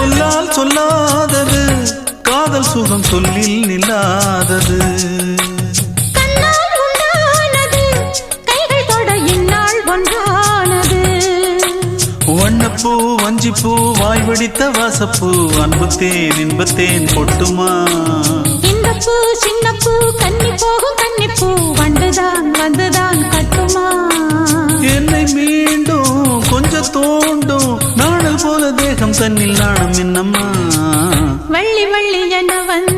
சொல்லால் சொல்லாதது காதல் சுகம் சொல்லில் நில்லாதது வண்ணப்பூ வஞ்சிப்பூ வாய் வடித்த வாசப்பூ அன்புத்தேன் இன்பத்தேன் பொட்டுமா இந்த பூ சின்ன பூ கன்னி போகும் கன்னிப்பூ வண்டுதான் வந்துதான் கட்டுமா என்னை மீண்டும் கொஞ்சம் தோண்டும் நாடல் போல தேகம் தன்னில் நாணம் என்னம்மா வள்ளி வள்ளி என வந்து